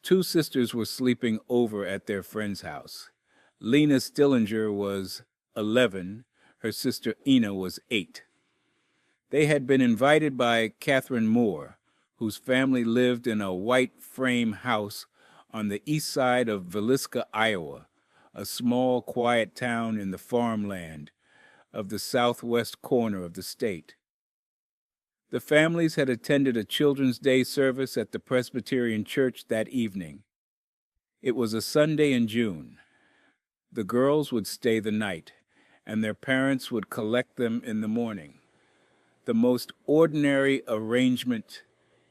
Two sisters were sleeping over at their friend's house. Lena Stillinger was 11. Her sister Ina was 8. They had been invited by Catherine Moore, whose family lived in a white frame house on the east side of Villisca, Iowa, a small, quiet town in the farmland of the southwest corner of the state. The families had attended a Children's Day service at the Presbyterian Church that evening. It was a Sunday in June. The girls would stay the night, and their parents would collect them in the morning. The most ordinary arrangement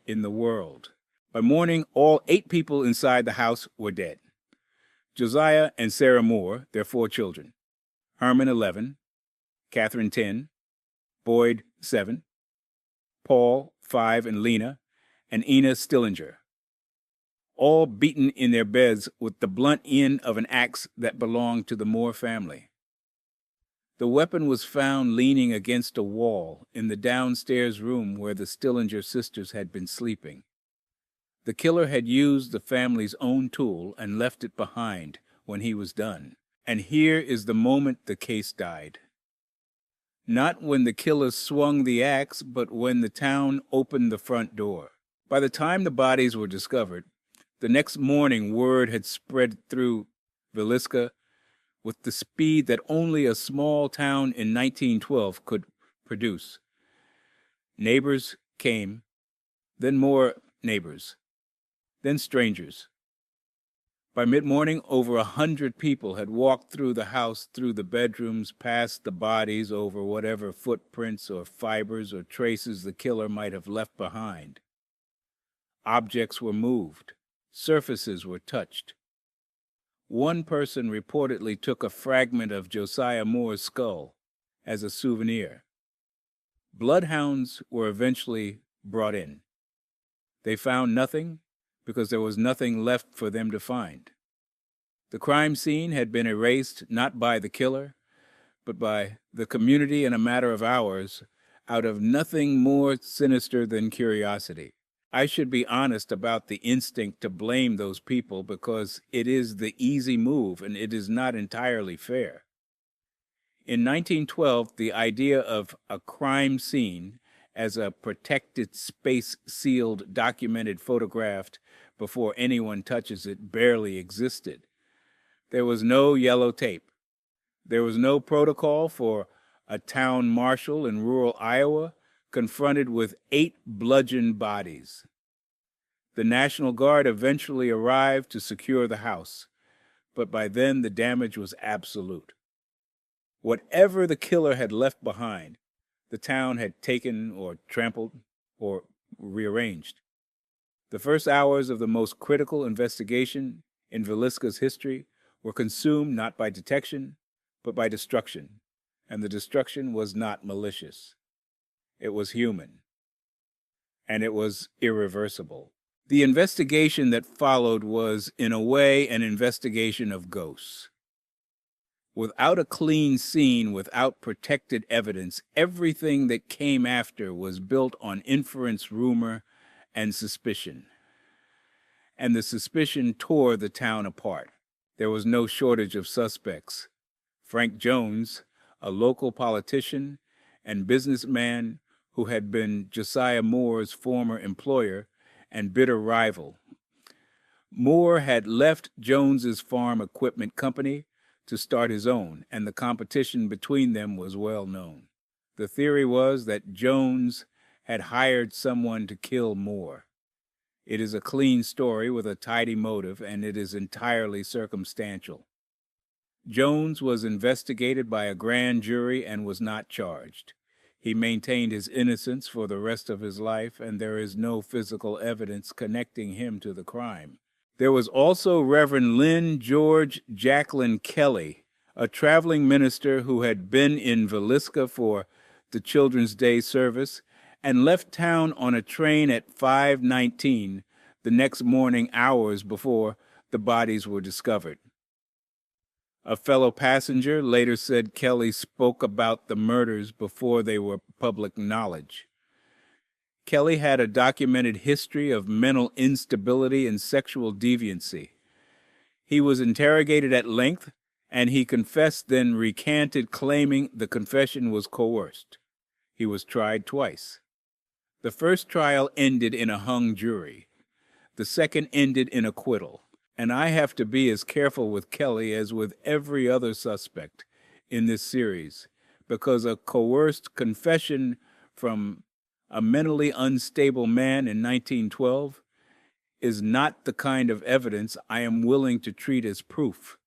in the world. By morning, all 8 people inside the house were dead. Josiah and Sarah Moore, their 4 children. Herman, 11. Catherine, 10. Boyd, 7. Paul, 5, and Lena, and Ina Stillinger. All beaten in their beds with the blunt end of an axe that belonged to the Moore family. The weapon was found leaning against a wall in the downstairs room where the Stillinger sisters had been sleeping. The killer had used the family's own tool and left it behind when he was done. And here is the moment the case died. Not when the killer swung the axe, but when the town opened the front door. By the time the bodies were discovered, the next morning word had spread through Villisca with the speed that only a small town in 1912 could produce. Neighbors came, then more neighbors, then strangers. By mid-morning, over 100 people had walked through the house, through the bedrooms, past the bodies, over whatever footprints or fibers or traces the killer might have left behind. Objects were moved. Surfaces were touched. One person reportedly took a fragment of Josiah Moore's skull as a souvenir. Bloodhounds were eventually brought in. They found nothing because there was nothing left for them to find. The crime scene had been erased not by the killer, but by the community in a matter of hours, out of nothing more sinister than curiosity. I should be honest about the instinct to blame those people because it is the easy move and it is not entirely fair. In 1912, the idea of a crime scene as a protected space sealed, documented, photographed before anyone touches it barely existed. There was no yellow tape. There was no protocol for a town marshal in rural Iowa confronted with 8 bludgeoned bodies. The National Guard eventually arrived to secure the house, but by then the damage was absolute. Whatever the killer had left behind, the town had taken or trampled or rearranged. The first hours of the most critical investigation in Villisca's history were consumed not by detection, but by destruction, and the destruction was not malicious. It was human, and it was irreversible. The investigation that followed was, in a way, an investigation of ghosts. Without a clean scene, without protected evidence, everything that came after was built on inference, rumor, and suspicion. And the suspicion tore the town apart. There was no shortage of suspects. Frank Jones, a local politician and businessman who had been Josiah Moore's former employer and bitter rival. Moore had left Jones's farm equipment company to start his own, and the competition between them was well known. The theory was that Jones had hired someone to kill Moore. It is a clean story with a tidy motive, and it is entirely circumstantial. Jones was investigated by a grand jury and was not charged. He maintained his innocence for the rest of his life, and there is no physical evidence connecting him to the crime. There was also Reverend Lynn George Jacqueline Kelly, a traveling minister who had been in Villisca for the Children's Day service and left town on a train at 5:19 the next morning, hours before the bodies were discovered. A fellow passenger later said Kelly spoke about the murders before they were public knowledge. Kelly had a documented history of mental instability and sexual deviancy. He was interrogated at length, and he confessed, then recanted, claiming the confession was coerced. He was tried twice. The first trial ended in a hung jury. The second ended in acquittal. And I have to be as careful with Kelly as with every other suspect in this series, because a coerced confession from a mentally unstable man in 1912 is not the kind of evidence I am willing to treat as proof.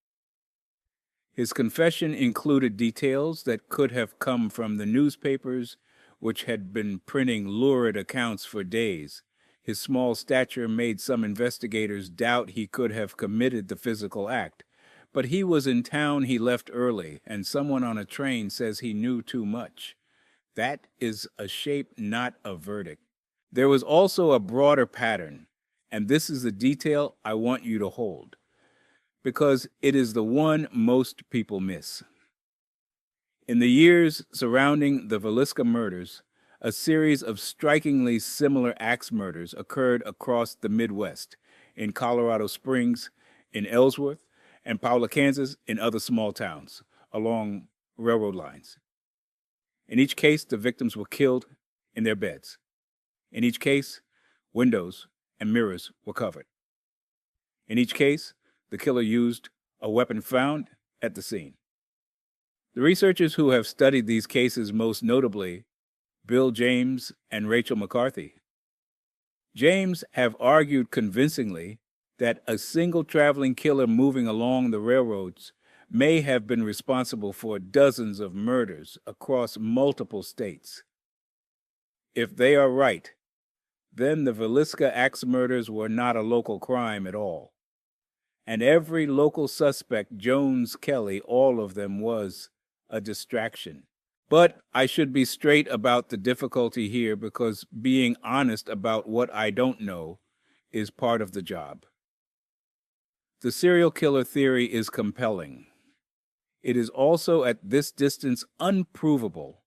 His confession included details that could have come from the newspapers, which had been printing lurid accounts for days. His small stature made some investigators doubt he could have committed the physical act. But he was in town, he left early, and someone on a train says he knew too much. That is a shape, not a verdict. There was also a broader pattern, and this is the detail I want you to hold, because it is the one most people miss. In the years surrounding the Villisca murders, a series of strikingly similar axe murders occurred across the Midwest, in Colorado Springs, in Ellsworth, and Paola, Kansas, and other small towns along railroad lines. In each case, the victims were killed in their beds. In each case, windows and mirrors were covered. In each case, the killer used a weapon found at the scene. The researchers who have studied these cases, most notably Bill James and Rachel McCarthy, James, have argued convincingly that a single traveling killer moving along the railroads may have been responsible for dozens of murders across multiple states. If they are right, then the Villisca axe murders were not a local crime at all. And every local suspect, Jones, Kelly, all of them, was a distraction. But I should be straight about the difficulty here, because being honest about what I don't know is part of the job. The serial killer theory is compelling. It is also at this distance unprovable.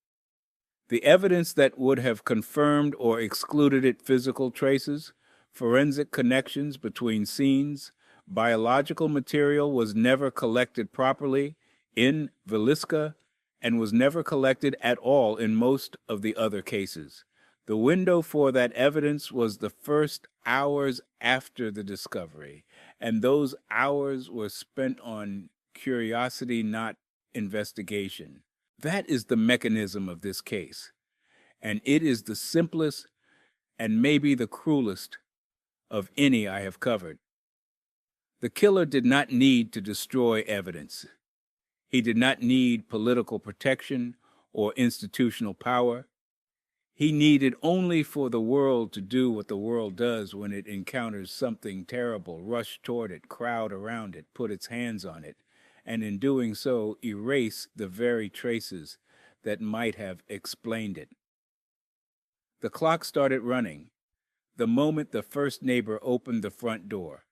The evidence that would have confirmed or excluded it, physical traces, forensic connections between scenes, biological material, was never collected properly in Villisca and was never collected at all in most of the other cases. The window for that evidence was the first hours after the discovery, and those hours were spent on curiosity, not investigation. That is the mechanism of this case, and it is the simplest and maybe the cruelest of any I have covered. The killer did not need to destroy evidence. He did not need political protection or institutional power. He needed only for the world to do what the world does when it encounters something terrible: rush toward it, crowd around it, put its hands on it, and in doing so erase the very traces that might have explained it. The clock started running the moment the first neighbor opened the front door,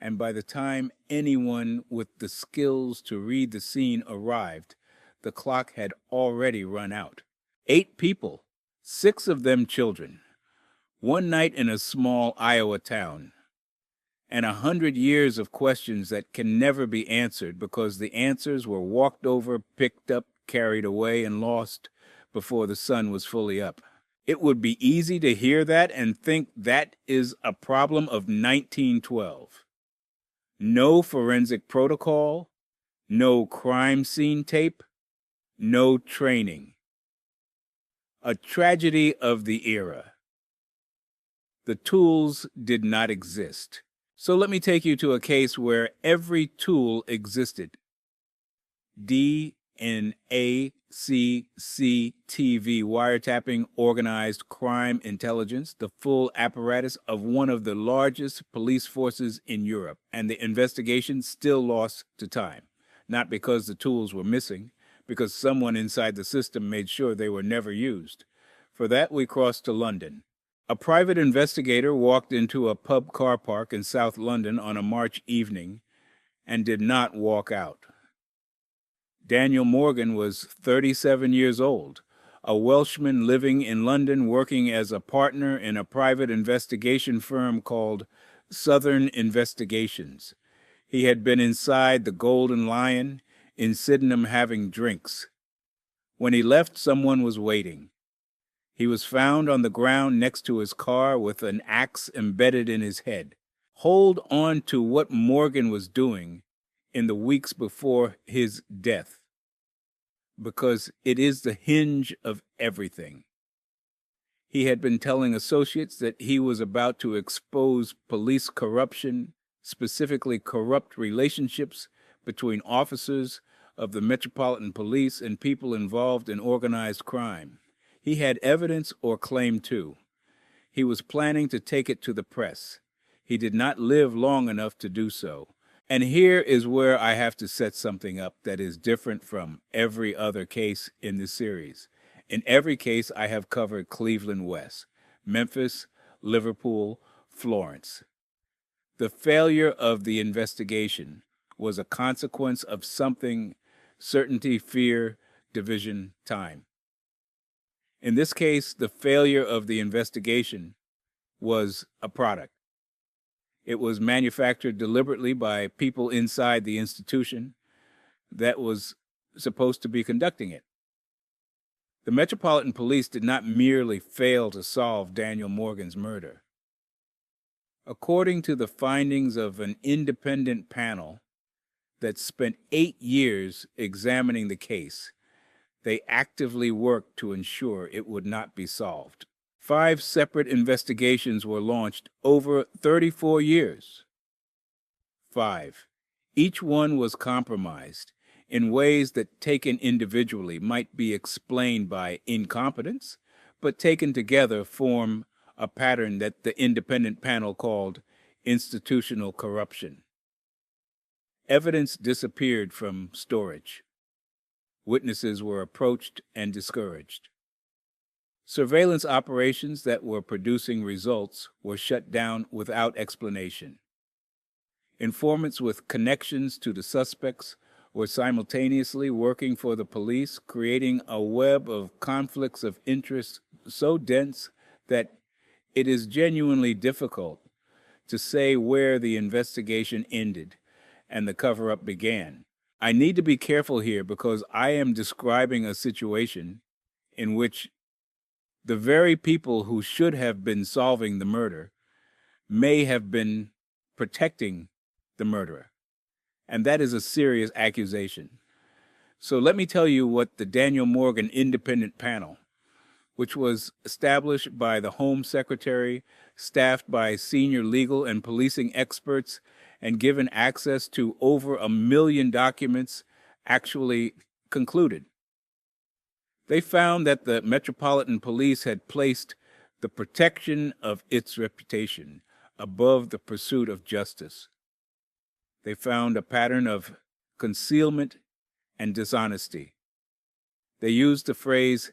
and by the time anyone with the skills to read the scene arrived, the clock had already run out. 8 people, 6 of them children, one night in a small Iowa town, and 100 years of questions that can never be answered because the answers were walked over, picked up, carried away, and lost before the sun was fully up. It would be easy to hear that and think that is a problem of 1912. No forensic protocol, no crime scene tape, no training. A tragedy of the era. The tools did not exist. So let me take you to a case where every tool existed. DNACCTV wiretapping, organized crime intelligence, the full apparatus of one of the largest police forces in Europe, and the investigation still lost to time. Not because the tools were missing, because someone inside the system made sure they were never used. For that, we crossed to London. A private investigator walked into a pub car park in South London on a March evening and did not walk out. Daniel Morgan was 37 years old, a Welshman living in London working as a partner in a private investigation firm called Southern Investigations. He had been inside the Golden Lion in Sydenham having drinks. When he left, someone was waiting. He was found on the ground next to his car with an axe embedded in his head. Hold on to what Morgan was doing in the weeks before his death, because it is the hinge of everything. He had been telling associates that he was about to expose police corruption, specifically corrupt relationships between officers of the Metropolitan Police and people involved in organized crime. He had evidence, or claimed to. He was planning to take it to the press. He did not live long enough to do so. And here is where I have to set something up that is different from every other case in this series. In every case, I have covered Cleveland West, Memphis, Liverpool, Florence. The failure of the investigation was a consequence of something: certainty, fear, division, time. In this case, the failure of the investigation was a product. It was manufactured deliberately by people inside the institution that was supposed to be conducting it. The Metropolitan Police did not merely fail to solve Daniel Morgan's murder. According to the findings of an independent panel that spent 8 years examining the case, they actively worked to ensure it would not be solved. 5 separate investigations were launched over 34 years. 5. Each one was compromised in ways that, taken individually, might be explained by incompetence, but taken together form a pattern that the independent panel called institutional corruption. Evidence disappeared from storage. Witnesses were approached and discouraged. Surveillance operations that were producing results were shut down without explanation. Informants with connections to the suspects were simultaneously working for the police, creating a web of conflicts of interest so dense that it is genuinely difficult to say where the investigation ended and the cover-up began. I need to be careful here because I am describing a situation in which the very people who should have been solving the murder may have been protecting the murderer. And that is a serious accusation. So let me tell you what the Daniel Morgan Independent Panel, which was established by the Home Secretary, staffed by senior legal and policing experts, and given access to over 1 million documents, actually concluded. They found that the Metropolitan Police had placed the protection of its reputation above the pursuit of justice. They found a pattern of concealment and dishonesty. They used the phrase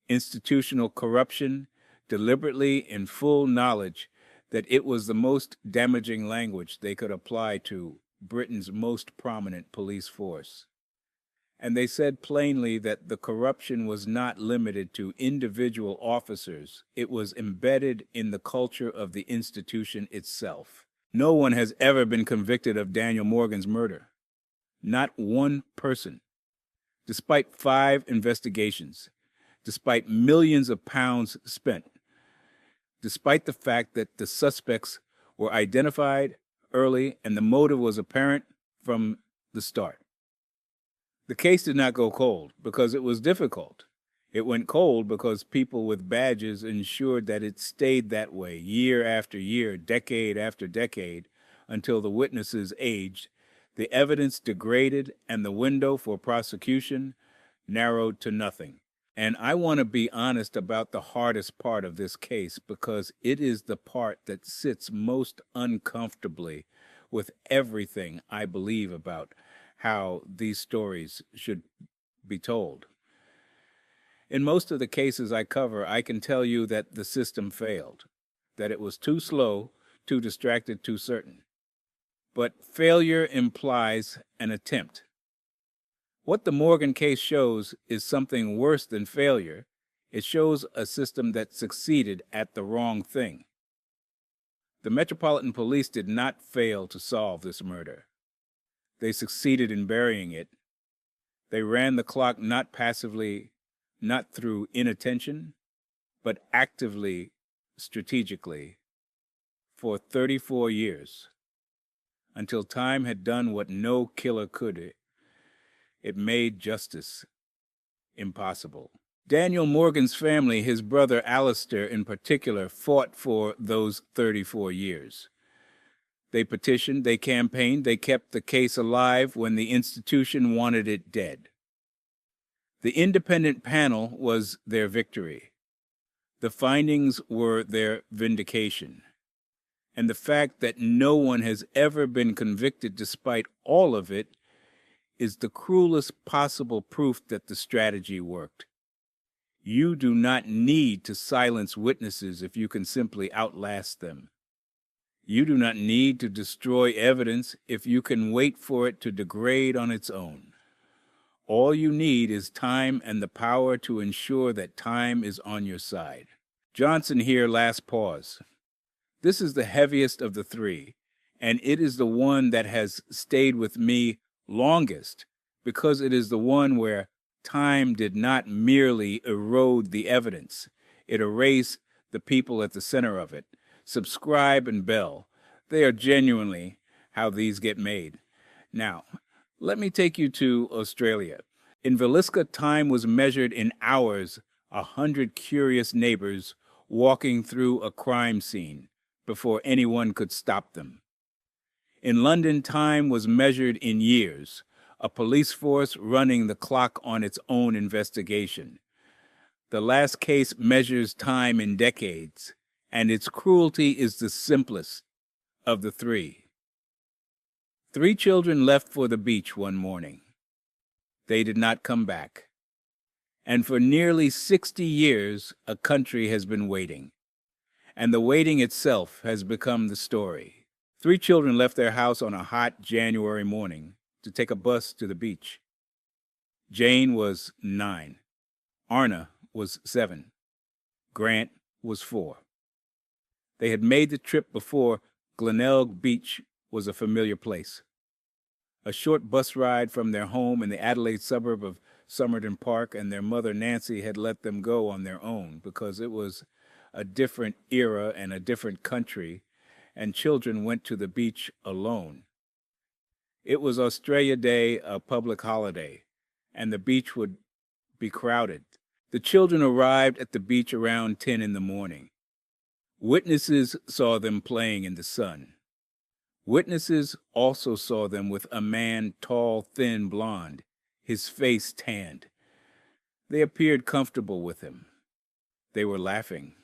institutional corruption deliberately in full knowledge that it was the most damaging language they could apply to Britain's most prominent police force. And they said plainly that the corruption was not limited to individual officers. It was embedded in the culture of the institution itself. No one has ever been convicted of Daniel Morgan's murder. Not one person. Despite 5 investigations, despite millions of pounds spent, despite the fact that the suspects were identified early and the motive was apparent from the start. The case did not go cold because it was difficult. It went cold because people with badges ensured that it stayed that way year after year, decade after decade, until the witnesses aged, the evidence degraded, and the window for prosecution narrowed to nothing. And I want to be honest about the hardest part of this case because it is the part that sits most uncomfortably with everything I believe about how these stories should be told. In most of the cases I cover, I can tell you that the system failed, that it was too slow, too distracted, too certain. But failure implies an attempt. What the Morgan case shows is something worse than failure. It shows a system that succeeded at the wrong thing. The Metropolitan Police did not fail to solve this murder. They succeeded in burying it. They ran the clock not passively, not through inattention, but actively, strategically, for 34 years, until time had done what no killer could. It made justice impossible. Daniel Morgan's family, his brother Alistair in particular, fought for those 34 years. They petitioned, they campaigned, they kept the case alive when the institution wanted it dead. The independent panel was their victory. The findings were their vindication. And the fact that no one has ever been convicted despite all of it is the cruelest possible proof that the strategy worked. You do not need to silence witnesses if you can simply outlast them. You do not need to destroy evidence if you can wait for it to degrade on its own. All you need is time and the power to ensure that time is on your side. Johnson here, last pause. This is the heaviest of the three, and it is the one that has stayed with me longest because it is the one where time did not merely erode the evidence. It erased the people at the center of it. Subscribe and bell. They are genuinely how these get made. Now, let me take you to Australia. In Villisca, time was measured in hours, 100 curious neighbors walking through a crime scene before anyone could stop them. In London, time was measured in years, a police force running the clock on its own investigation. The last case measures time in decades, and its cruelty is the simplest of the three. 3 children left for the beach one morning. They did not come back. And for nearly 60 years, a country has been waiting. And the waiting itself has become the story. 3 children left their house on a hot January morning to take a bus to the beach. Jane was 9. Arna was 7. Grant was 4. They had made the trip before Glenelg Beach was a familiar place. A short bus ride from their home in the Adelaide suburb of Somerton Park, and their mother Nancy had let them go on their own because it was a different era and a different country, and children went to the beach alone. It was Australia Day, a public holiday, and the beach would be crowded. The children arrived at the beach around 10 in the morning. Witnesses saw them playing in the sun. Witnesses also saw them with a man, tall, thin, blond, his face tanned. They appeared comfortable with him. They were laughing.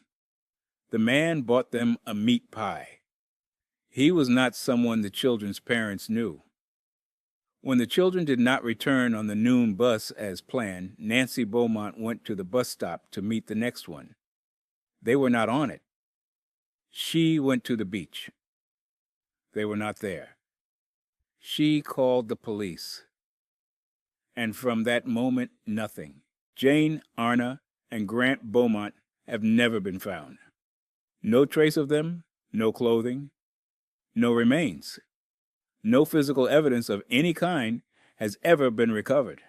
The man bought them a meat pie. He was not someone the children's parents knew. When the children did not return on the noon bus as planned, Nancy Beaumont went to the bus stop to meet the next one. They were not on it. She went to the beach. They were not there. She called the police. And from that moment, nothing. Jane, Arna, and Grant Beaumont have never been found. No trace of them, no clothing, no remains. No physical evidence of any kind has ever been recovered.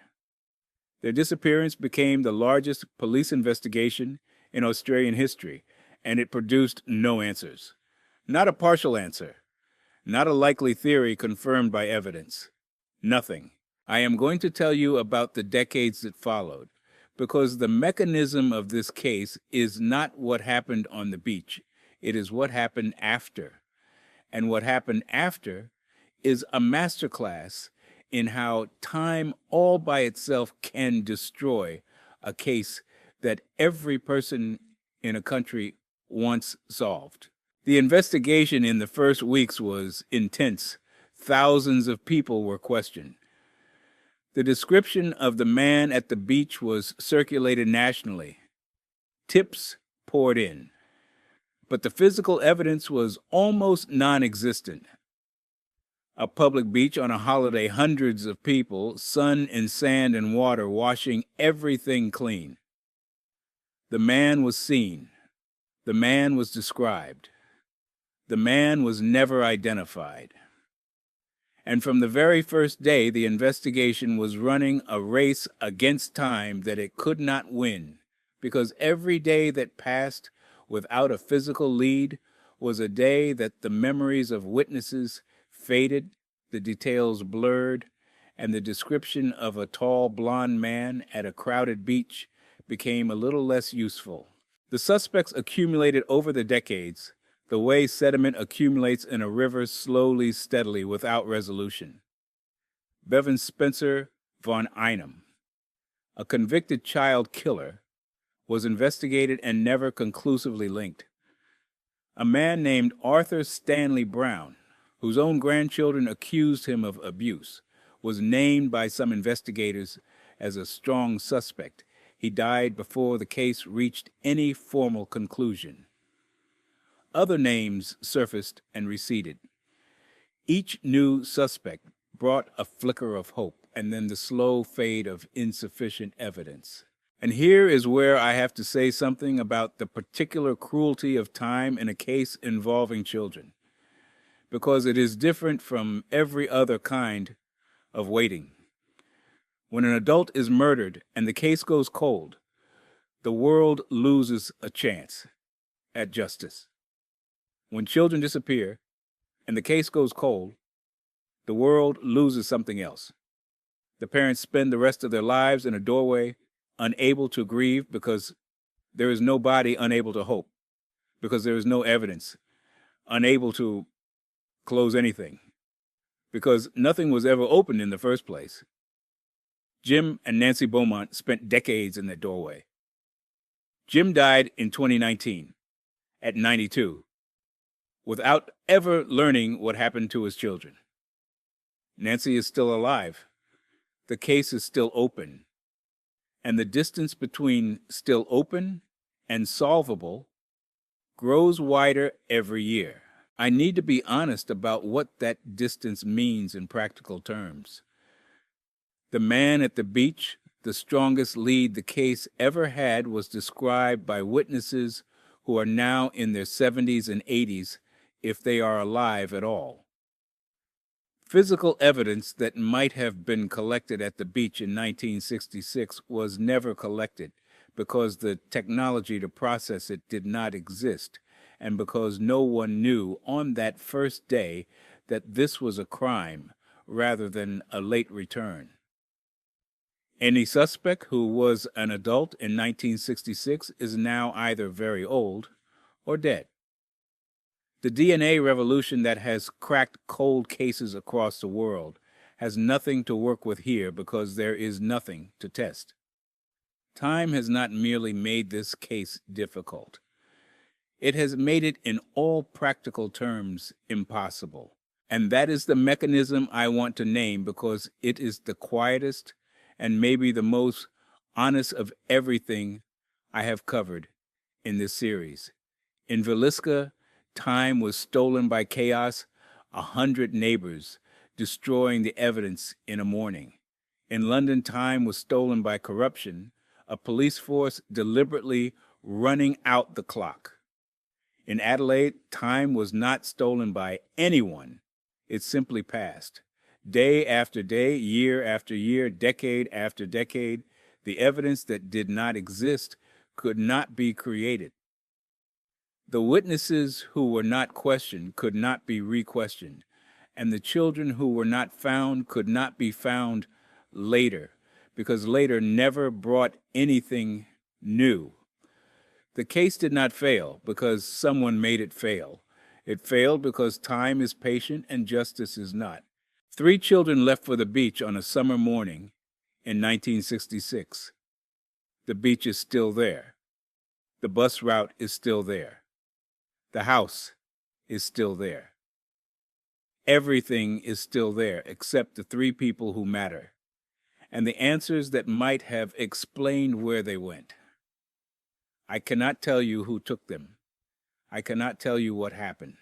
Their disappearance became the largest police investigation in Australian history, and it produced no answers. Not a partial answer. Not a likely theory confirmed by evidence. Nothing. I am going to tell you about the decades that followed, because the mechanism of this case is not what happened on the beach. It is what happened after. And what happened after is a masterclass in how time all by itself can destroy a case that every person in a country wants solved. The investigation in the first weeks was intense. Thousands of people were questioned. The description of the man at the beach was circulated nationally. Tips poured in. But the physical evidence was almost non-existent. A public beach on a holiday, hundreds of people, sun and sand and water washing everything clean. The man was seen. The man was described. The man was never identified. And from the very first day, the investigation was running a race against time that it could not win, because every day that passed without a physical lead was a day that the memories of witnesses faded, the details blurred, and the description of a tall blond man at a crowded beach became a little less useful. The suspects accumulated over the decades, the way sediment accumulates in a river slowly, steadily, without resolution. Bevan Spencer von Einem, a convicted child killer, was investigated and never conclusively linked. A man named Arthur Stanley Brown, whose own grandchildren accused him of abuse, was named by some investigators as a strong suspect. He died before the case reached any formal conclusion. Other names surfaced and receded. Each new suspect brought a flicker of hope and then the slow fade of insufficient evidence. And here is where I have to say something about the particular cruelty of time in a case involving children, because it is different from every other kind of waiting. When an adult is murdered and the case goes cold, the world loses a chance at justice. When children disappear and the case goes cold, the world loses something else. The parents spend the rest of their lives in a doorway, unable to grieve because there is no body, unable to hope, because there is no evidence, unable to close anything, because nothing was ever opened in the first place. Jim and Nancy Beaumont spent decades in that doorway. Jim died in 2019 at 92. Without ever learning what happened to his children. Nancy is still alive. The case is still open. And the distance between still open and solvable grows wider every year. I need to be honest about what that distance means in practical terms. The man at the beach, the strongest lead the case ever had, was described by witnesses who are now in their 70s and 80s, if they are alive at all. Physical evidence that might have been collected at the beach in 1966 was never collected because the technology to process it did not exist, and because no one knew on that first day that this was a crime rather than a late return. Any suspect who was an adult in 1966 is now either very old or dead. The DNA revolution that has cracked cold cases across the world has nothing to work with here because there is nothing to test. Time has not merely made this case difficult. It has made it in all practical terms impossible. And that is the mechanism I want to name because it is the quietest and maybe the most honest of everything I have covered in this series. In Villisca, time was stolen by chaos, 100 neighbors destroying the evidence in a morning. In London, time was stolen by corruption, a police force deliberately running out the clock. In Adelaide, time was not stolen by anyone. It simply passed. Day after day, year after year, decade after decade, the evidence that did not exist could not be created. The witnesses who were not questioned could not be re-questioned, and the children who were not found could not be found later, because later never brought anything new. The case did not fail because someone made it fail. It failed because time is patient and justice is not. 3 children left for the beach on a summer morning in 1966. The beach is still there. The bus route is still there. The house is still there. Everything is still there except the 3 people who matter, and the answers that might have explained where they went. I cannot tell you who took them. I cannot tell you what happened.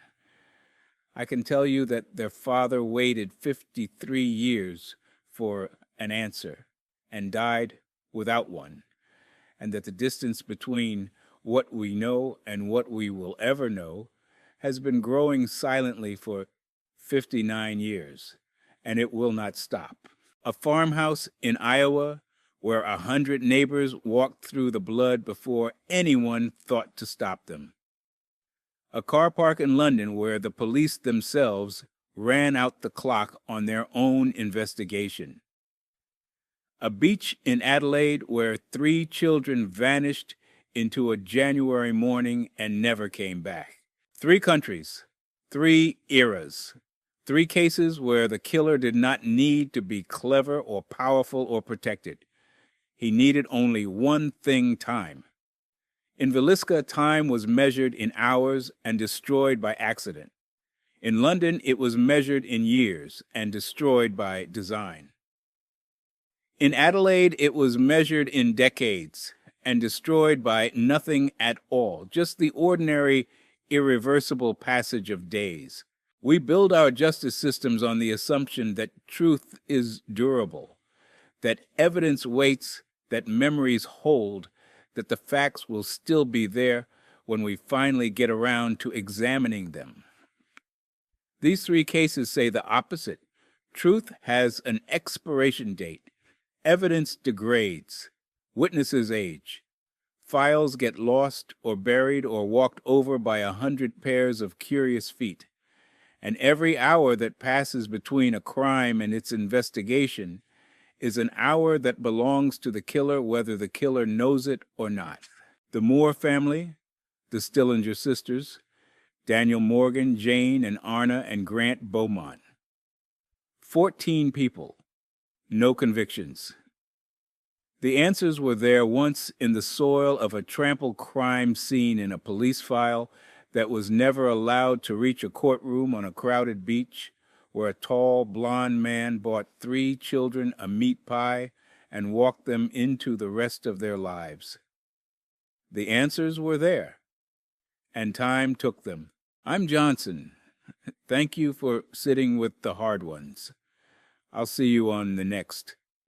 I can tell you that their father waited 53 years for an answer and died without one, and that the distance between what we know and what we will ever know has been growing silently for 59 years, and it will not stop. A farmhouse in Iowa where 100 neighbors walked through the blood before anyone thought to stop them. A car park in London where the police themselves ran out the clock on their own investigation. A beach in Adelaide where 3 children vanished into a January morning and never came back. 3 countries, 3 eras, 3 cases where the killer did not need to be clever or powerful or protected. He needed only one thing: time. In Villisca, time was measured in hours and destroyed by accident. In London, it was measured in years and destroyed by design. In Adelaide, it was measured in decades and destroyed by nothing at all, just the ordinary, irreversible passage of days. We build our justice systems on the assumption that truth is durable, that evidence waits, that memories hold, that the facts will still be there when we finally get around to examining them. These 3 cases say the opposite. Truth has an expiration date. Evidence degrades. Witnesses age. Files get lost or buried or walked over by 100 pairs of curious feet. And every hour that passes between a crime and its investigation is an hour that belongs to the killer, whether the killer knows it or not. The Moore family, the Stillinger sisters, Daniel Morgan, Jane and Arna and Grant Beaumont. 14 people, no convictions. The answers were there once in the soil of a trampled crime scene in a police file that was never allowed to reach a courtroom on a crowded beach, where a tall, blond man bought 3 children a meat pie and walked them into the rest of their lives. The answers were there, and time took them. I'm Johnson. Thank you for sitting with the hard ones. I'll see you on the next